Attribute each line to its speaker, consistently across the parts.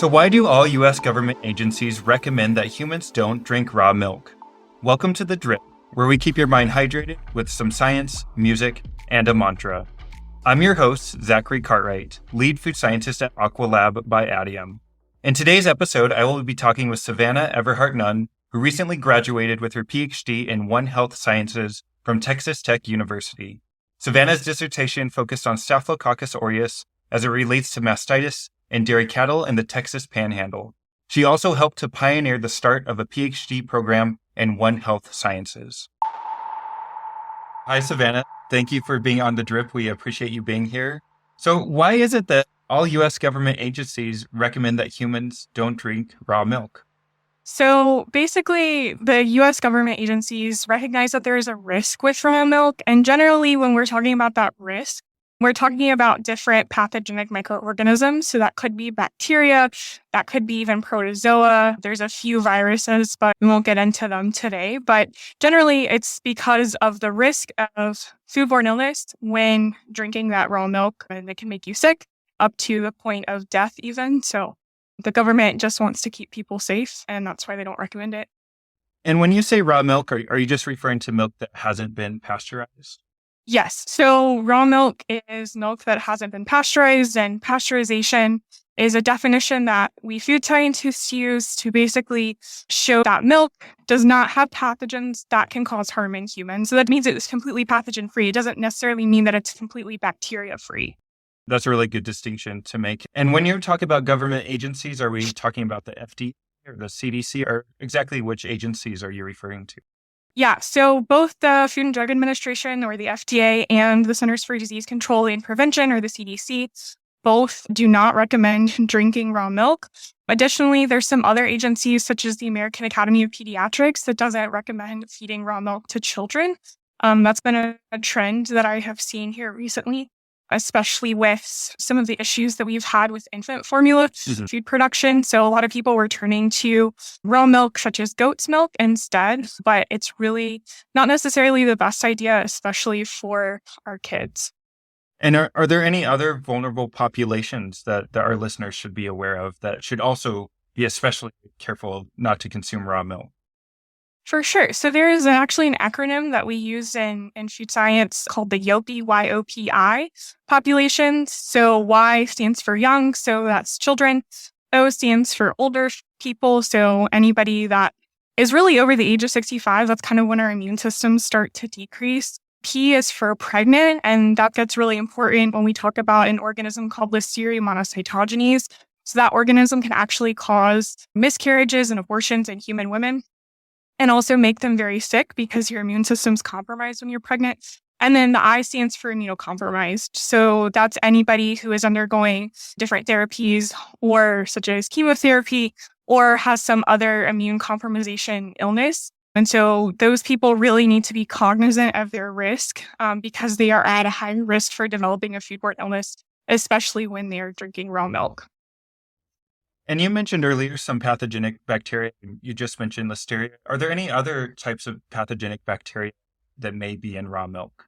Speaker 1: So why do all U.S. government agencies recommend that humans don't drink raw milk? Welcome to The Drip, where we keep your mind hydrated with some science, music, and a mantra. I'm your host, Zachary Cartwright, lead food scientist at AQUALAB by Adium. In today's episode, I will be talking with Savana Everhart Nunn, who recently graduated with her PhD in One Health Sciences from Texas Tech University. Savana's dissertation focused on Staphylococcus aureus as it relates to mastitis in dairy cattle in the Texas Panhandle. She also helped to pioneer the start of a PhD program in One Health Sciences. Hi, Savana. Thank you for being on The Drip. We appreciate you being here. So why is it that all U.S. government agencies recommend that humans don't drink raw milk?
Speaker 2: So basically, the U.S. government agencies recognize that there is a risk with raw milk. And generally, when we're talking about that risk, we're talking about different pathogenic microorganisms. So that could be bacteria, that could be even protozoa. There's a few viruses, but we won't get into them today. But generally, it's because of the risk of foodborne illness when drinking that raw milk, and it can make you sick up to the point of death even. So the government just wants to keep people safe, and that's why they don't recommend it.
Speaker 1: And when you say raw milk, are you just referring to milk that hasn't been pasteurized?
Speaker 2: Yes. So raw milk is milk that hasn't been pasteurized, and pasteurization is a definition that we food scientists use to basically show that milk does not have pathogens that can cause harm in humans. So that means it's completely pathogen-free. It doesn't necessarily mean that it's completely bacteria-free.
Speaker 1: That's a really good distinction to make. And when you talk about government agencies, are we talking about the FDA or the CDC, or exactly which agencies are you referring to?
Speaker 2: Yeah, so both the Food and Drug Administration, or the FDA, and the Centers for Disease Control and Prevention, or the CDC, both do not recommend drinking raw milk. Additionally, there's some other agencies, such as the American Academy of Pediatrics, that doesn't recommend feeding raw milk to children. That's been a trend that I have seen here recently, especially with some of the issues that we've had with infant formula food production. So a lot of people were turning to raw milk, such as goat's milk, instead, but it's really not necessarily the best idea, especially for our kids.
Speaker 1: And are there any other vulnerable populations that our listeners should be aware of that should also be especially careful not to consume raw milk?
Speaker 2: For sure. So there is actually an acronym that we use in food science called the YOPI, Y-O-P-I populations. So Y stands for young, so that's children. O stands for older people, so anybody that is really over the age of 65. That's kind of when our immune systems start to decrease. P is for pregnant, and that gets really important when we talk about an organism called Listeria monocytogenes. So that organism can actually cause miscarriages and abortions in human women, and also make them very sick because your immune system's compromised when you're pregnant. And then the I stands for immunocompromised. So that's anybody who is undergoing different therapies, or such as chemotherapy, or has some other immune compromisation illness. And so those people really need to be cognizant of their risk because they are at a high risk for developing a foodborne illness, especially when they are drinking raw milk.
Speaker 1: And you mentioned earlier some pathogenic bacteria. You just mentioned Listeria. Are there any other types of pathogenic bacteria that may be in raw milk?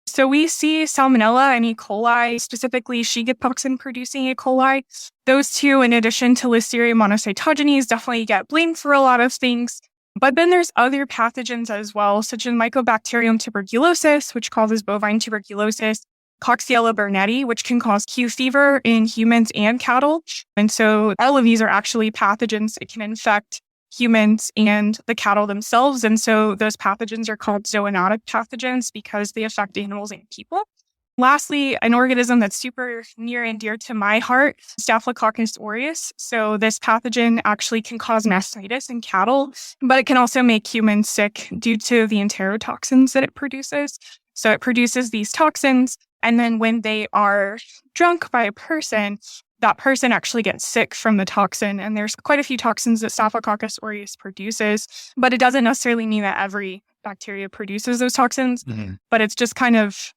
Speaker 2: So we see Salmonella and E. coli, specifically Shiga toxin-producing E. coli. Those two, in addition to Listeria monocytogenes, definitely get blamed for a lot of things. But then there's other pathogens as well, such as Mycobacterium tuberculosis, which causes bovine tuberculosis, Coxiella burnetii, which can cause Q fever in humans and cattle. And so all of these are actually pathogens that can infect humans and the cattle themselves. And so those pathogens are called zoonotic pathogens because they affect animals and people. Lastly, an organism that's super near and dear to my heart, Staphylococcus aureus. So this pathogen actually can cause mastitis in cattle, but it can also make humans sick due to the enterotoxins that it produces. So it produces these toxins, and then when they are drunk by a person, that person actually gets sick from the toxin. And there's quite a few toxins that Staphylococcus aureus produces, but it doesn't necessarily mean that every bacteria produces those toxins. But it's just kind of,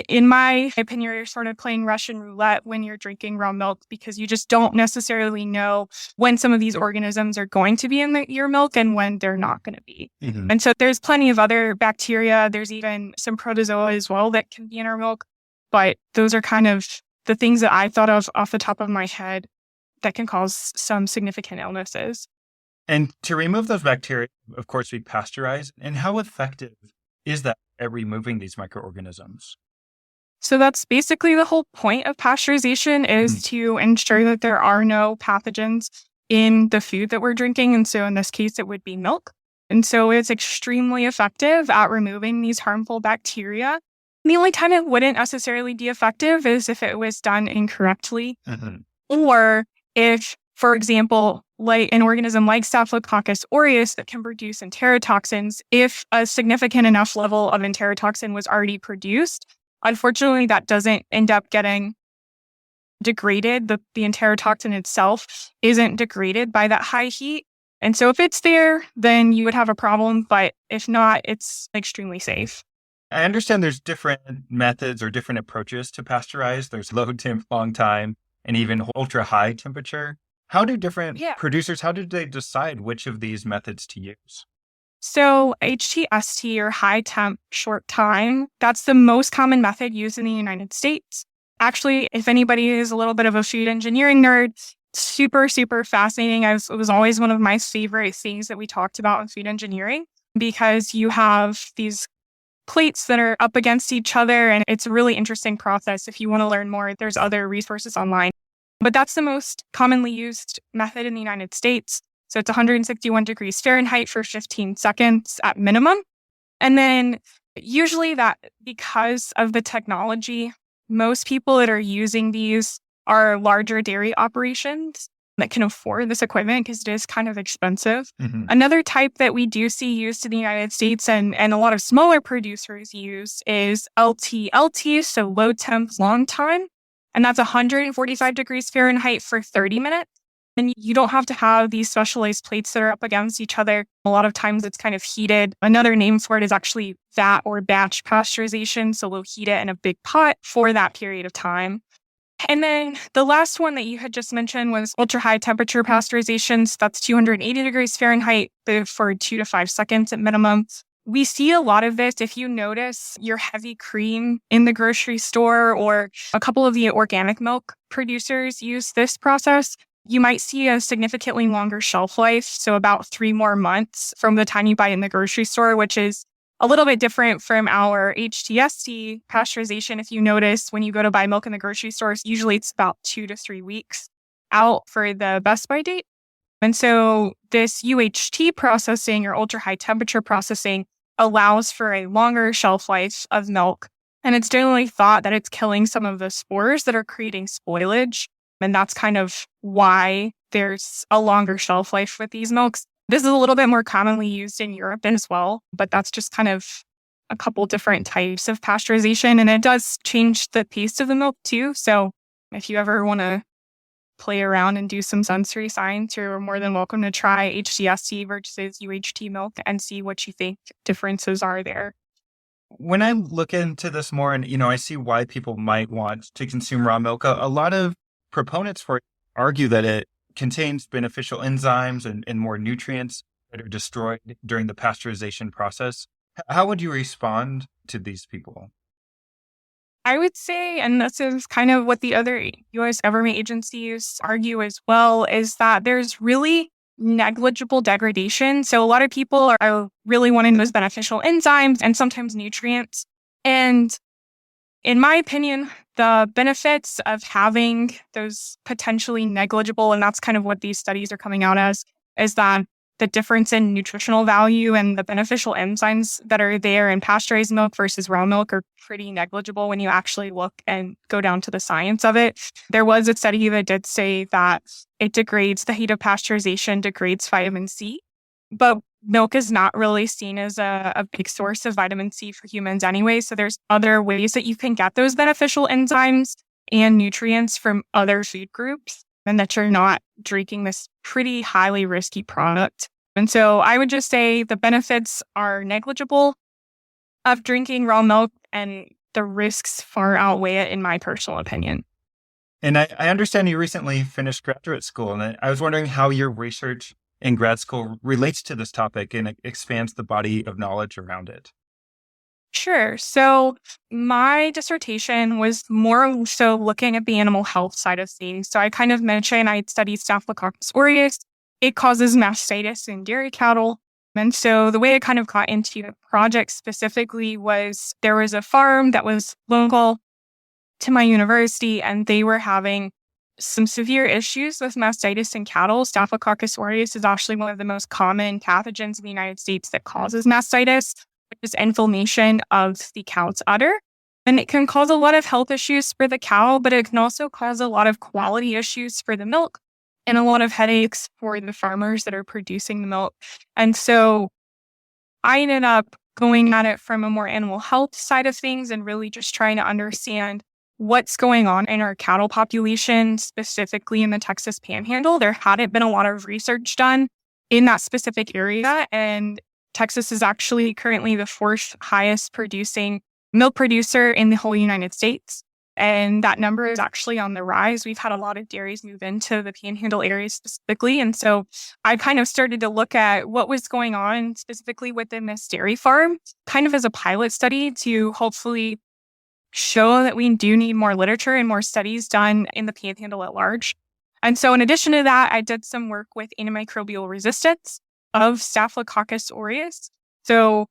Speaker 2: in my opinion, you're sort of playing Russian roulette when you're drinking raw milk because you just don't necessarily know when some of these organisms are going to be in your milk and when they're not going to be. And so there's plenty of other bacteria. There's even some protozoa as well that can be in our milk. But those are kind of the things that I thought of off the top of my head that can cause some significant illnesses.
Speaker 1: And to remove those bacteria, of course, we pasteurize. And how effective is that at removing these microorganisms?
Speaker 2: So that's basically the whole point of pasteurization is to ensure that there are no pathogens in the food that we're drinking. And so in this case, it would be milk. And so it's extremely effective at removing these harmful bacteria. The only time it wouldn't necessarily be effective is if it was done incorrectly, or if, for example, like an organism like Staphylococcus aureus that can produce enterotoxins, if a significant enough level of enterotoxin was already produced, unfortunately, that doesn't end up getting degraded. The enterotoxin itself isn't degraded by that high heat. And so if it's there, then you would have a problem. But if not, it's extremely safe.
Speaker 1: I understand there's different methods or different approaches to pasteurize. There's low temp, long time, and even ultra high temperature. How do different producers, how did they decide which of these methods to use?
Speaker 2: So HTST, or high temp short time, that's the most common method used in the United States. Actually, if anybody is a little bit of a food engineering nerd, super, super fascinating. It was always one of my favorite things that we talked about in food engineering, because you have these plates that are up against each other, and it's a really interesting process. If you want to learn more, there's other resources online. But that's the most commonly used method in the United States. So it's 161 degrees Fahrenheit for 15 seconds at minimum. And then usually that, because of the technology, most people that are using these are larger dairy operations that can afford this equipment because it is kind of expensive. Another type that we do see used in the United States and a lot of smaller producers use is LTLT, so low temp, long time. And that's 145 degrees Fahrenheit for 30 minutes. And you don't have to have these specialized plates that are up against each other. A lot of times it's kind of heated. Another name for it is actually vat or batch pasteurization. So we'll heat it in a big pot for that period of time. And then the last one that you had just mentioned was ultra high temperature pasteurization. So that's 280 degrees Fahrenheit for 2 to 5 seconds at minimum. We see a lot of this. If you notice your heavy cream in the grocery store, or a couple of the organic milk producers use this process, you might see a significantly longer shelf life. So about 3 more months from the time you buy it in the grocery store, which is a little bit different from our HTST pasteurization. If you notice, when you go to buy milk in the grocery stores, usually it's about 2 to 3 weeks out for the best by date. And so this UHT processing, or ultra high temperature processing, allows for a longer shelf life of milk. And it's generally thought that it's killing some of the spores that are creating spoilage. And that's kind of why there's a longer shelf life with these milks. This is a little bit more commonly used in Europe as well, but that's just kind of a couple different types of pasteurization. And it does change the taste of the milk too. So if you ever want to play around and do some sensory science, you're more than welcome to try HTST versus UHT milk and see what you think differences are there.
Speaker 1: When I look into this more, and I see why people might want to consume raw milk, a lot of proponents for it argue that it contains beneficial enzymes and more nutrients that are destroyed during the pasteurization process. How would you respond to these people?
Speaker 2: I would say, and this is kind of what the other U.S. government agencies argue as well, is that there's really negligible degradation. So a lot of people are really wanting those beneficial enzymes and sometimes nutrients. And in my opinion, the benefits of having those potentially negligible, and that's kind of what these studies are coming out as, is that the difference in nutritional value and the beneficial enzymes that are there in pasteurized milk versus raw milk are pretty negligible when you actually look and go down to the science of it. There was a study that did say that it degrades, the heat of pasteurization degrades vitamin C, but milk is not really seen as a big source of vitamin C for humans anyway. So there's other ways that you can get those beneficial enzymes and nutrients from other food groups, and that you're not drinking this pretty highly risky product. And so I would just say the benefits are negligible of drinking raw milk, and the risks far outweigh it, in my personal opinion.
Speaker 1: And I understand you recently finished graduate school, and I was wondering how your research in grad school relates to this topic and it expands the body of knowledge around it.
Speaker 2: Sure. So my dissertation was more so looking at the animal health side of things. So I kind of mentioned I'd studied Staphylococcus aureus. It causes mastitis in dairy cattle. And so the way I kind of got into the project specifically was there was a farm that was local to my university, and they were having some severe issues with mastitis in cattle. Staphylococcus aureus is actually one of the most common pathogens in the United States that causes mastitis, which is inflammation of the cow's udder. And it can cause a lot of health issues for the cow, but it can also cause a lot of quality issues for the milk and a lot of headaches for the farmers that are producing the milk. And so I ended up going at it from a more animal health side of things and really just trying to understand what's going on in our cattle population, specifically in the Texas Panhandle. There hadn't been a lot of research done in that specific area, and Texas is actually currently the fourth highest producing milk producer in the whole United States. And that number is actually on the rise. We've had a lot of dairies move into the Panhandle area specifically. And so I kind of started to look at what was going on specifically within this dairy farm, kind of as a pilot study to hopefully show that we do need more literature and more studies done in the Panhandle at large. And so in addition to that, I did some work with antimicrobial resistance of Staphylococcus aureus. So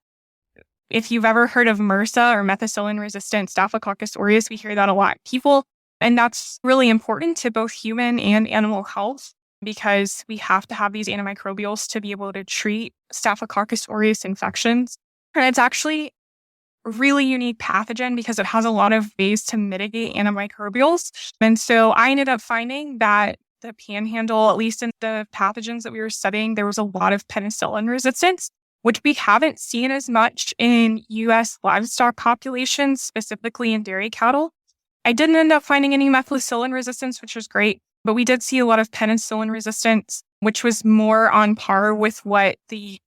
Speaker 2: if you've ever heard of MRSA or methicillin-resistant Staphylococcus aureus, we hear that a lot. People, and that's really important to both human and animal health because we have to have these antimicrobials to be able to treat Staphylococcus aureus infections. And it's actually a really unique pathogen because it has a lot of ways to mitigate antimicrobials. And so I ended up finding that the Panhandle, at least in the pathogens that we were studying, there was a lot of penicillin resistance, which we haven't seen as much in U.S. livestock populations, specifically in dairy cattle. I didn't end up finding any methicillin resistance, which was great, but we did see a lot of penicillin resistance, which was more on par with what the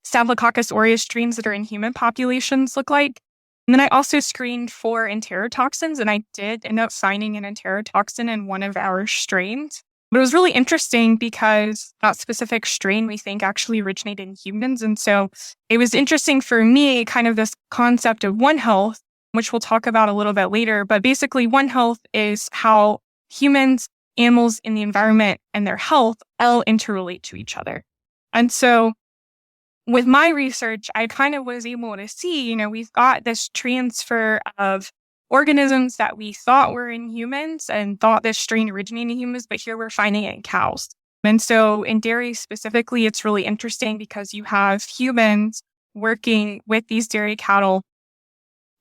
Speaker 2: Staphylococcus aureus strains that are in human populations look like. And then I also screened for enterotoxins, and I did end up finding an enterotoxin in one of our strains. But it was really interesting because that specific strain we think actually originated in humans. And so it was interesting for me, kind of this concept of One Health, which we'll talk about a little bit later. But basically, One Health is how humans, animals in the environment, and their health all interrelate to each other. And so with my research, I kind of was able to see, we've got this transfer of organisms that we thought were in humans and thought this strain originated in humans, but here we're finding it in cows. And so in dairy specifically, it's really interesting because you have humans working with these dairy cattle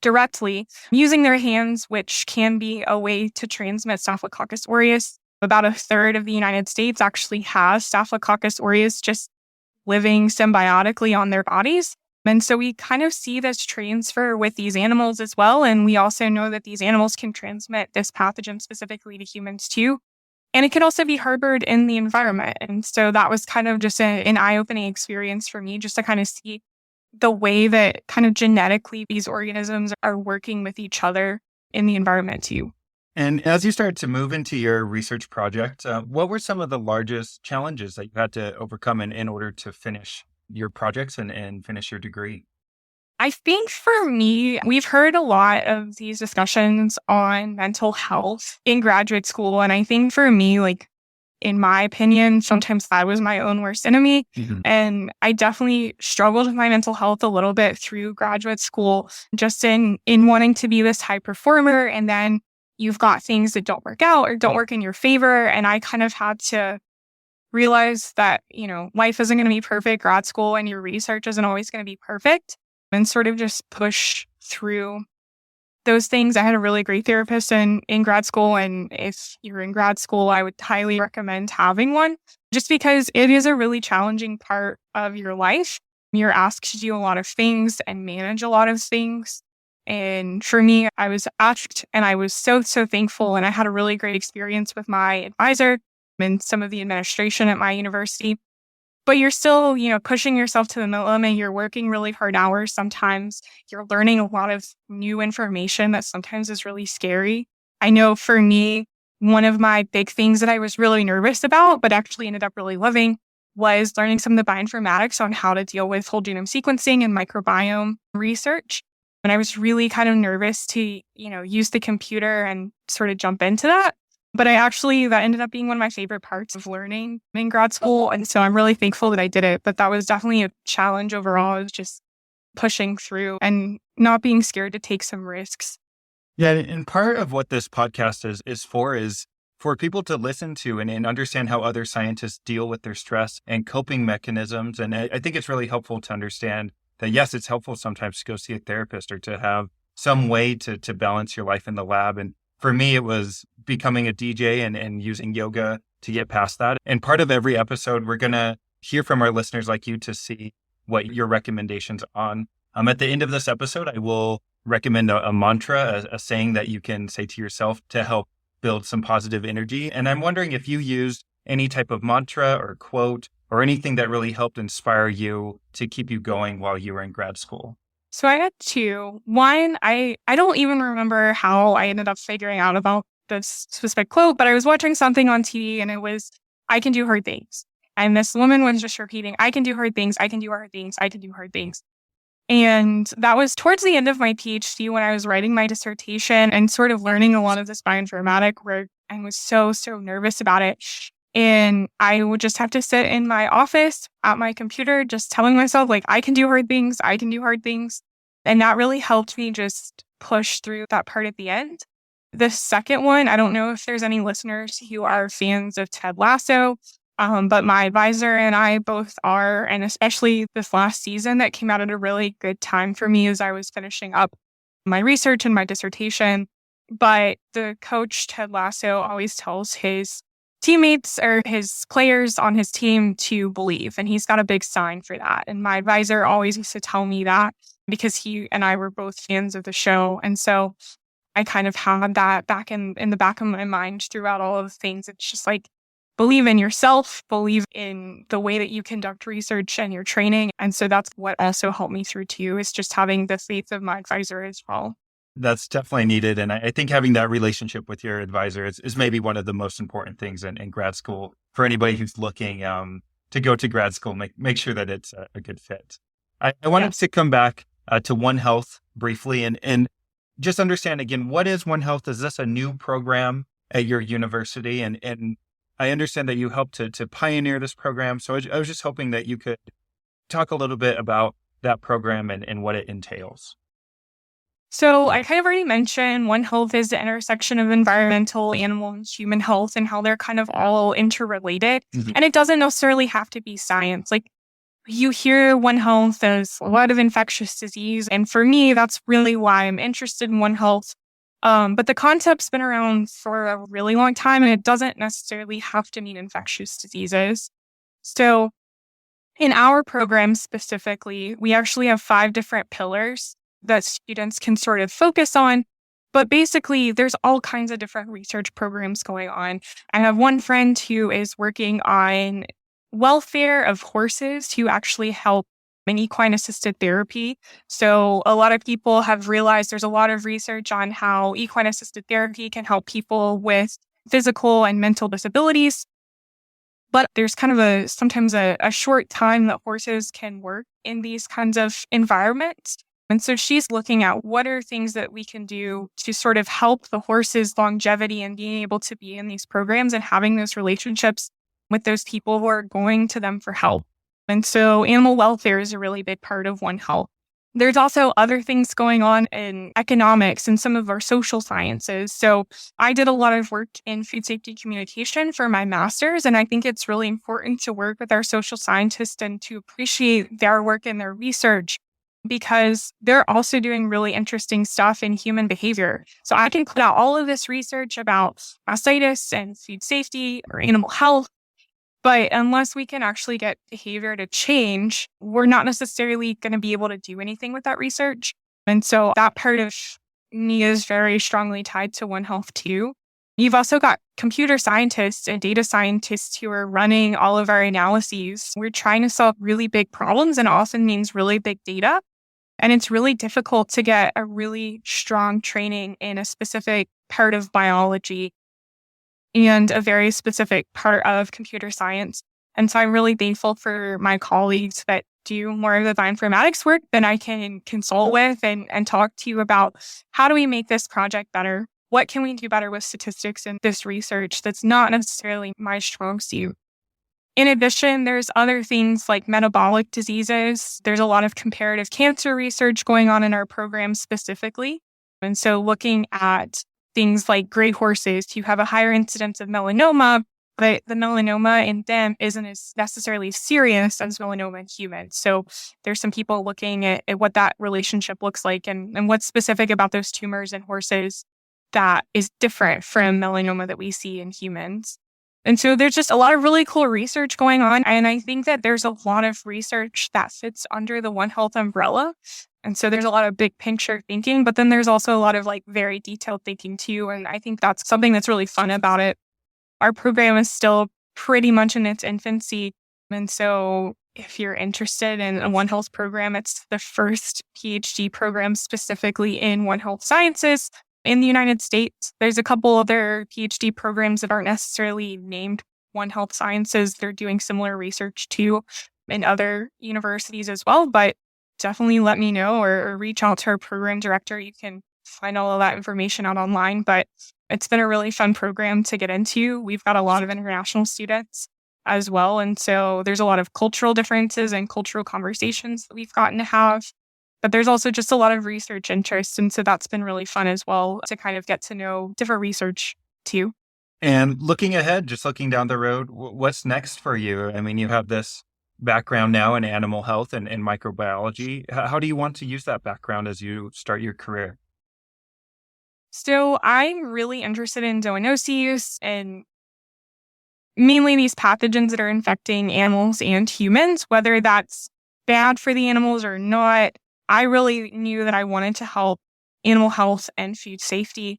Speaker 2: directly using their hands, which can be a way to transmit Staphylococcus aureus. About a third of the United States actually has Staphylococcus aureus just living symbiotically on their bodies. And so we kind of see this transfer with these animals as well. And we also know that these animals can transmit this pathogen specifically to humans too. And it can also be harbored in the environment. And so that was kind of just an eye-opening experience for me, just to kind of see the way that kind of genetically these organisms are working with each other in the environment too.
Speaker 1: And as you started to move into your research project, what were some of the largest challenges that you had to overcome in order to finish your projects and finish your degree?
Speaker 2: I think for me, we've heard a lot of these discussions on mental health in graduate school. And I think for me, in my opinion, sometimes that was my own worst enemy. Mm-hmm. And I definitely struggled with my mental health a little bit through graduate school, just in wanting to be this high performer. And then you've got things that don't work out or don't work in your favor. And I kind of had to realize that, life isn't going to be perfect. Grad school and your research isn't always going to be perfect, and sort of just push through those things. I had a really great therapist in grad school. And if you're in grad school, I would highly recommend having one just because it is a really challenging part of your life. You're asked to do a lot of things and manage a lot of things. And for me, I was asked, and I was so, so thankful. And I had a really great experience with my advisor and some of the administration at my university. But you're still, pushing yourself to the limit. You're working really hard hours. Sometimes you're learning a lot of new information that sometimes is really scary. I know for me, one of my big things that I was really nervous about, but actually ended up really loving, was learning some of the bioinformatics on how to deal with whole genome sequencing and microbiome research. And I was really kind of nervous to, use the computer and sort of jump into that. But that ended up being one of my favorite parts of learning in grad school. And so I'm really thankful that I did it. But that was definitely a challenge overall. It was just pushing through and not being scared to take some risks.
Speaker 1: Yeah, and part of what this podcast is for people to listen to and understand how other scientists deal with their stress and coping mechanisms. And I think it's really helpful to understand that, yes, it's helpful sometimes to go see a therapist or to have some way to balance your life in the lab. And for me, it was becoming a DJ and using yoga to get past that. And part of every episode, we're going to hear from our listeners like you to see what your recommendations on. At the end of this episode, I will recommend a mantra, a saying that you can say to yourself to help build some positive energy. And I'm wondering if you used any type of mantra or quote or anything that really helped inspire you to keep you going while you were in grad school.
Speaker 2: So I had two. One, I don't even remember how I ended up figuring out about this specific quote, but I was watching something on TV and it was, I can do hard things. And this woman was just repeating, I can do hard things, I can do hard things, I can do hard things. And that was towards the end of my PhD when I was writing my dissertation and sort of learning a lot of this bioinformatic work and was so nervous about it. And I would just have to sit in my office at my computer, just telling myself, like, I can do hard things, I can do hard things. And that really helped me just push through that part at the end. The second one, I don't know if there's any listeners who are fans of Ted Lasso, but my advisor and I both are, and especially this last season that came out at a really good time for me as I was finishing up my research and my dissertation. But the coach, Ted Lasso, always tells his teammates or his players on his team to believe. And he's got a big sign for that. And my advisor always used to tell me that because he and I were both fans of the show. And so I kind of had that back in the back of my mind throughout all of the things. It's just like, believe in yourself, believe in the way that you conduct research and your training. And so that's what also helped me through too, is just having the faith of my advisor as well.
Speaker 1: That's definitely needed. And I think having that relationship with your advisor is maybe one of the most important things in grad school for anybody who's looking to go to grad school, make sure that it's a good fit. I wanted to come back to One Health briefly and just understand again, what is One Health? Is this a new program at your university? And I understand that you helped to pioneer this program. So I was just hoping that you could talk a little bit about that program and what it entails.
Speaker 2: So I kind of already mentioned One Health is the intersection of environmental, animal, and human health and how they're kind of all interrelated. Mm-hmm. And it doesn't necessarily have to be science. Like you hear One Health as a lot of infectious disease. And for me, that's really why I'm interested in One Health. But the concept's been around for a really long time, and it doesn't necessarily have to mean infectious diseases. So in our program specifically, we actually have 5 different pillars that students can sort of focus on. But basically, there's all kinds of different research programs going on. I have one friend who is working on welfare of horses to actually help in equine-assisted therapy. So a lot of people have realized there's a lot of research on how equine-assisted therapy can help people with physical and mental disabilities. But there's kind of sometimes a short time that horses can work in these kinds of environments. And so she's looking at what are things that we can do to sort of help the horses' longevity and being able to be in these programs and having those relationships with those people who are going to them for help. And so animal welfare is a really big part of One Health. There's also other things going on in economics and some of our social sciences. So I did a lot of work in food safety communication for my master's, and I think it's really important to work with our social scientists and to appreciate their work and their research because they're also doing really interesting stuff in human behavior. So I can put out all of this research about mastitis and food safety or animal health, but unless we can actually get behavior to change, we're not necessarily going to be able to do anything with that research. And so that part of me is very strongly tied to One Health too. You've also got computer scientists and data scientists who are running all of our analyses. We're trying to solve really big problems, and it often means really big data. And it's really difficult to get a really strong training in a specific part of biology and a very specific part of computer science. And so I'm really thankful for my colleagues that do more of the bioinformatics work that I can consult with and talk to you about how do we make this project better? What can we do better with statistics and this research that's not necessarily my strong suit? In addition, there's other things like metabolic diseases. There's a lot of comparative cancer research going on in our program specifically. And so looking at things like gray horses who have a higher incidence of melanoma, but the melanoma in them isn't as necessarily serious as melanoma in humans. So there's some people looking at what that relationship looks like and what's specific about those tumors in horses that is different from melanoma that we see in humans. And so there's just a lot of really cool research going on. And I think that there's a lot of research that fits under the One Health umbrella. And so there's a lot of big picture thinking, but then there's also a lot of like very detailed thinking too. And I think that's something that's really fun about it. Our program is still pretty much in its infancy. And so if you're interested in a One Health program, it's the first PhD program specifically in One Health sciences in the United States. There's a couple other PhD programs that aren't necessarily named One Health Sciences. They're doing similar research too in other universities as well, but definitely let me know or reach out to our program director. You can find all of that information out online, but it's been a really fun program to get into. We've got a lot of international students as well. And so there's a lot of cultural differences and cultural conversations that we've gotten to have. But there's also just a lot of research interest. And so that's been really fun as well to kind of get to know different research too.
Speaker 1: And looking ahead, just looking down the road, what's next for you? I mean, you have this background now in animal health and microbiology. How do you want to use that background as you start your career?
Speaker 2: So I'm really interested in zoonoses and mainly these pathogens that are infecting animals and humans, whether that's bad for the animals or not. I really knew that I wanted to help animal health and food safety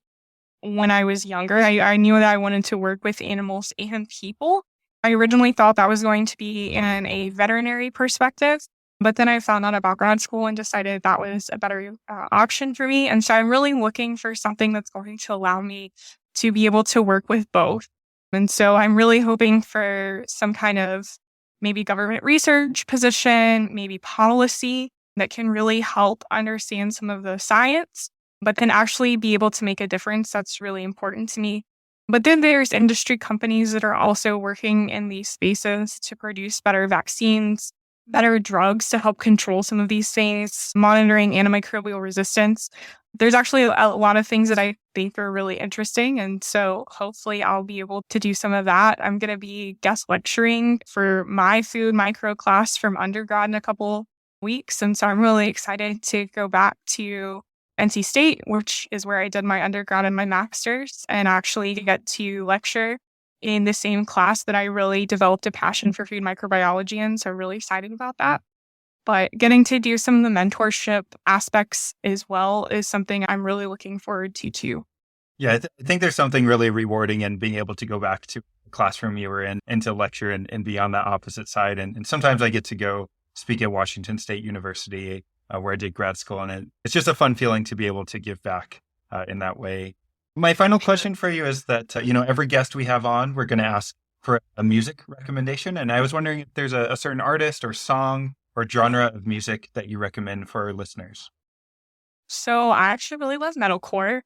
Speaker 2: when I was younger. I knew that I wanted to work with animals and people. I originally thought that was going to be in a veterinary perspective, but then I found out about grad school and decided that was a better option for me. And so I'm really looking for something that's going to allow me to be able to work with both. And so I'm really hoping for some kind of maybe government research position, maybe policy that can really help understand some of the science, but then actually be able to make a difference. That's really important to me. But then there's industry companies that are also working in these spaces to produce better vaccines, better drugs to help control some of these things, monitoring antimicrobial resistance. There's actually a lot of things that I think are really interesting. And so hopefully I'll be able to do some of that. I'm going to be guest lecturing for my food micro class from undergrad in a couple weeks. And so I'm really excited to go back to NC State, which is where I did my undergrad and my master's, and actually get to lecture in the same class that I really developed a passion for food microbiology in. So really excited about that. But getting to do some of the mentorship aspects as well is something I'm really looking forward to too.
Speaker 1: Yeah, I think there's something really rewarding in being able to go back to the classroom you were in and to lecture and be on the opposite side. And sometimes I get to go speak at Washington State University, where I did grad school. And it's just a fun feeling to be able to give back in that way. My final question for you is that, every guest we have on, we're going to ask for a music recommendation. And I was wondering if there's a certain artist or song or genre of music that you recommend for our listeners.
Speaker 2: So I actually really love metalcore.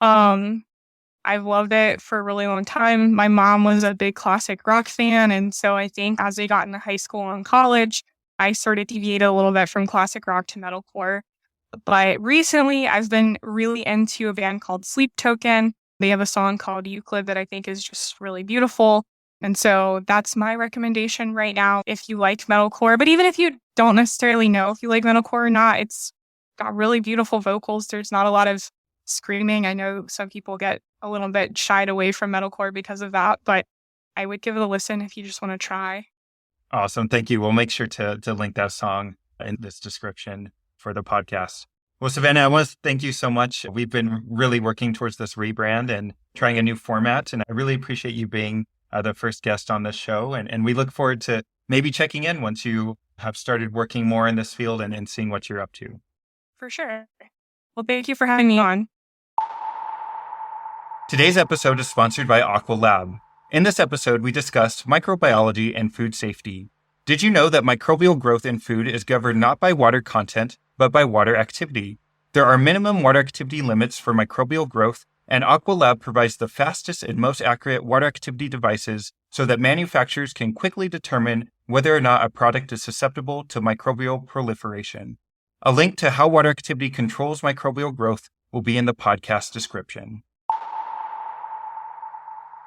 Speaker 2: I've loved it for a really long time. My mom was a big classic rock fan. And so I think as we got into high school and college, I sort of deviated a little bit from classic rock to metalcore. But recently, I've been really into a band called Sleep Token. They have a song called Euclid that I think is just really beautiful. And so that's my recommendation right now if you like metalcore. But even if you don't necessarily know if you like metalcore or not, it's got really beautiful vocals. There's not a lot of screaming. I know some people get a little bit shied away from metalcore because of that, but I would give it a listen if you just want to try.
Speaker 1: Awesome. Thank you. We'll make sure to link that song in this description for the podcast. Well, Savana, I want to thank you so much. We've been really working towards this rebrand and trying a new format, and I really appreciate you being the first guest on this show. And we look forward to maybe checking in once you have started working more in this field and seeing what you're up to.
Speaker 2: For sure. Well, thank you for having me on.
Speaker 1: Today's episode is sponsored by AQUALAB. In this episode, we discussed microbiology and food safety. Did you know that microbial growth in food is governed not by water content, but by water activity? There are minimum water activity limits for microbial growth, and AQUALAB provides the fastest and most accurate water activity devices so that manufacturers can quickly determine whether or not a product is susceptible to microbial proliferation. A link to how water activity controls microbial growth will be in the podcast description.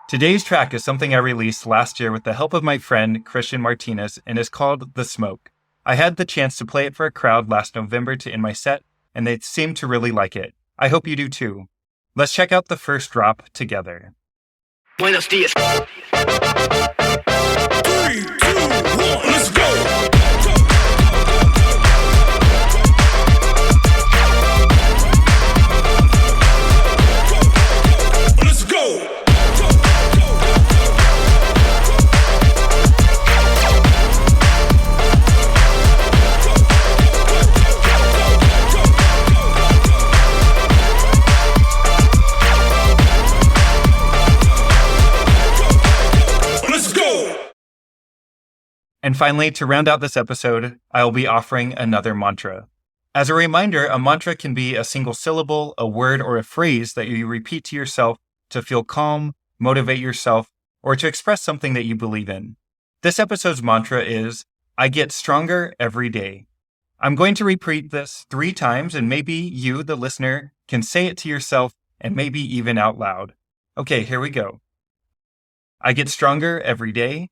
Speaker 1: Today's track is something I released last year with the help of my friend Christian Martinez and is called The Smoke. I had the chance to play it for a crowd last November to end my set, and they seemed to really like it. I hope you do too. Let's check out the first drop together.
Speaker 3: Buenos dias. 3, 2, 1, let's go. Let's go.
Speaker 1: And finally, to round out this episode, I will be offering another mantra. As a reminder, a mantra can be a single syllable, a word, or a phrase that you repeat to yourself to feel calm, motivate yourself, or to express something that you believe in. This episode's mantra is, I get stronger every day. I'm going to repeat this 3 times, and maybe you, the listener, can say it to yourself and maybe even out loud. Okay, here we go. I get stronger every day.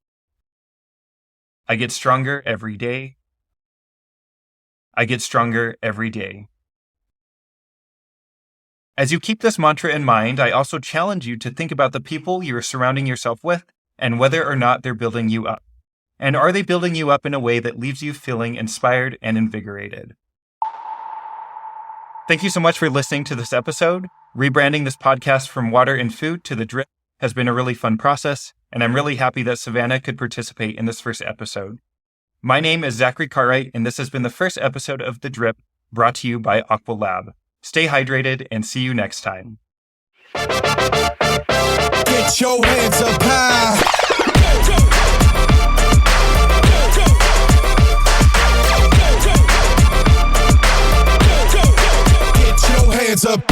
Speaker 1: I get stronger every day. I get stronger every day. As you keep this mantra in mind, I also challenge you to think about the people you are surrounding yourself with and whether or not they're building you up. And are they building you up in a way that leaves you feeling inspired and invigorated? Thank you so much for listening to this episode. Rebranding this podcast from Water and Food to The Drip has been a really fun process, and I'm really happy that Savana could participate in this first episode. My name is Zachary Cartwright, and this has been the first episode of The Drip, brought to you by AQUALAB. Stay hydrated, and see you next time.
Speaker 3: Get your hands up high. Get your hands up.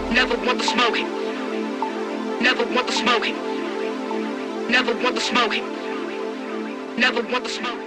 Speaker 3: Never want the smoking. Never want the smoking. Never want the smoking. Never want the smoke.